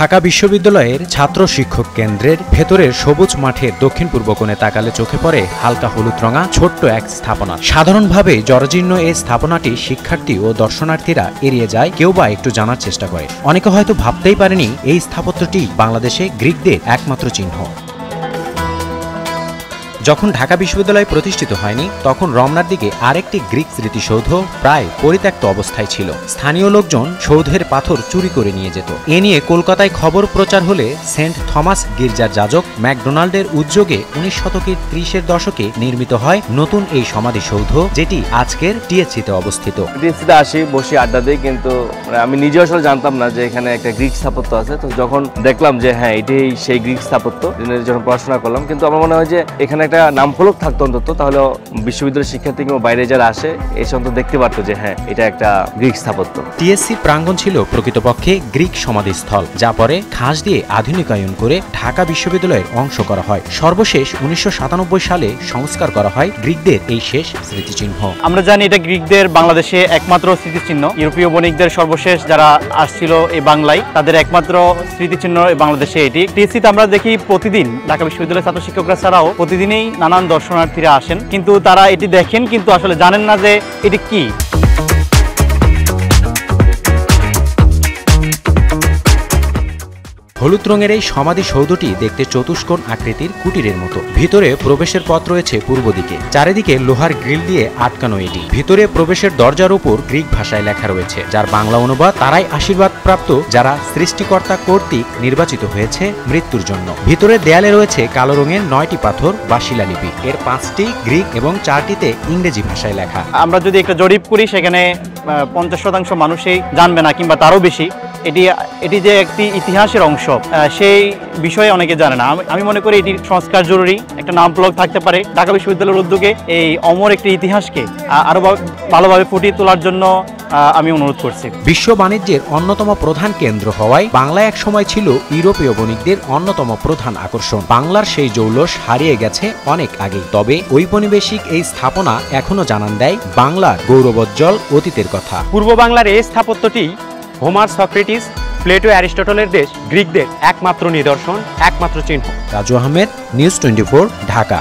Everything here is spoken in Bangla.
ঢাকা বিশ্ববিদ্যালয়ের ছাত্র শিক্ষক কেন্দ্রের ভেতরের সবুজ মাঠের দক্ষিণ পূর্ব কোণে তাকালে চোখে পড়ে হালকা হলুদ রঙা ছোট্ট এক স্থাপনা। সাধারণভাবে জরাজীর্ণ এই স্থাপনাটি শিক্ষার্থী ও দর্শনার্থীরা এড়িয়ে যায়, কেউ বা একটু জানার চেষ্টা করে। অনেকে হয়তো ভাবতেই পারেনি এই স্থাপত্যটি বাংলাদেশে গ্রিকদের একমাত্র চিহ্ন। যখন ঢাকা বিশ্ববিদ্যালয় প্রতিষ্ঠিত হয়নি তখন রমনার দিকে আরেকটি গ্রিক স্মৃতিসৌধ প্রায় পরিত্যক্ত অবস্থায় ছিল। স্থানীয় লোকজন সৌধের পাথর চুরি করে নিয়ে যেত। এ নিয়ে কলকাতায় খবর প্রচার হলে সেন্ট থমাস গির্জার যাজক ম্যাকডোনাল্ডের উদ্যোগে ১৯ শতকের ৩০-এর দশকে নির্মিত হয় নতুন এই সমাধিসৌধ, যেটি আজকের টিএসসিতে অবস্থিত। টিএসসিতে আসি, বসি, আড্ডা দিই, কিন্তু আমি নিজে আসলে জানতাম না যে এখানে একটা গ্রিক স্থাপত্য আছে। তো যখন দেখলাম যে হ্যাঁ এটাই সেই গ্রিক স্থাপত্য, যখন পড়াশোনা করলাম, কিন্তু আমার মনে হয় যে এখানে একটা নামফলক থাকতো অন্তত, তাহলে বিশ্ববিদ্যালয়ের শিক্ষার্থী কিংবা বাইরে যারা আসে এসে অন্তত দেখতে পারতো যে হ্যাঁ এটা একটা গ্রিক স্থাপত্য। টিএসসি প্রাঙ্গণ ছিল প্রকৃতপক্ষে গ্রিক সমাধিস্থল, যা পরে খাস দিয়ে আধুনিকায়ন করে ঢাকা বিশ্ববিদ্যালয়ের অংশ করা হয়। সর্বশেষ ১৯৯৭ সালে সংস্কার করা হয় গ্রিকদের এই শেষ স্মৃতিচিহ্ন। আমরা জানি এটা গ্রিকদের বাংলাদেশে একমাত্র স্মৃতিচিহ্ন। ইউরোপীয় বণিকদের সর্বশেষ যারা আসছিল এই বাংলায়, তাদের একমাত্র স্মৃতিচিহ্ন বাংলাদেশে এটি। টিএসসিতে আমরা দেখি প্রতিদিন ঢাকা বিশ্ববিদ্যালয়ের ছাত্র শিক্ষকরা ছাড়াও প্রতিদিনই নানান দর্শনার্থীরা আসেন, কিন্তু তারা এটি দেখেন কিন্তু আসলে জানেন না যে এটি কি। হলুদ রঙের এই সমাধিসৌধটি দেখতে চতুষ্কোণ আকৃতির কুটিরের মতো। ভিতরে প্রবেশের পথ রয়েছে পূর্ব দিকে, চারিদিকে লোহার গ্রিল দিয়ে আটকানো এটি। ভিতরে প্রবেশের দরজার উপর গ্রিক ভাষায় লেখা রয়েছে, যার বাংলা অনুবাদ তারাই আশীর্বাদ প্রাপ্ত যারা সৃষ্টিকর্তা কর্তৃক নির্বাচিত হয়েছে মৃত্যুর জন্য। ভিতরে দেয়ালে রয়েছে কালো রঙের 9টি পাথর বা শিলালিপি, এর 5টি গ্রিক এবং 4টিতে ইংরেজি ভাষায় লেখা। আমরা যদি একটা জরিপ করি সেখানে 50% মানুষই জানবে না কিংবা তারও বেশি এটি যে একটি ইতিহাসের অংশ, সেই বিষয়ে অনেকে জানে না। আমি মনে করি এটির সংস্কার জরুরি, একটা নামফলক থাকতে পারে। ঢাকা বিশ্ববিদ্যালয়ের উদ্যোগে এই অমর একটি ইতিহাসকে আরো ভালোভাবে ফুটিয়ে তোলার জন্য আমি অনুরোধ করছি। বিশ্ব বাণিজ্যের অন্যতম প্রধান কেন্দ্র হওয়ায় বাংলা এক সময় ছিল ইউরোপীয় বণিকদের অন্যতম প্রধান আকর্ষণ। বাংলার সেই জৌলস হারিয়ে গেছে অনেক আগেই, তবে ঔপনিবেশিক এই স্থাপনা এখনো জানান দেয় বাংলার গৌরবোজ্জ্বল অতীতের কথা। পূর্ব বাংলার এই স্থাপত্যটি হোমার, সক্রেটিস, প্লেটো, অ্যারিস্টটলের দেশ গ্রিকদের একমাত্র নিদর্শন, একমাত্র চিহ্ন। রাজু আহমেদ, নিউজ 24, ঢাকা।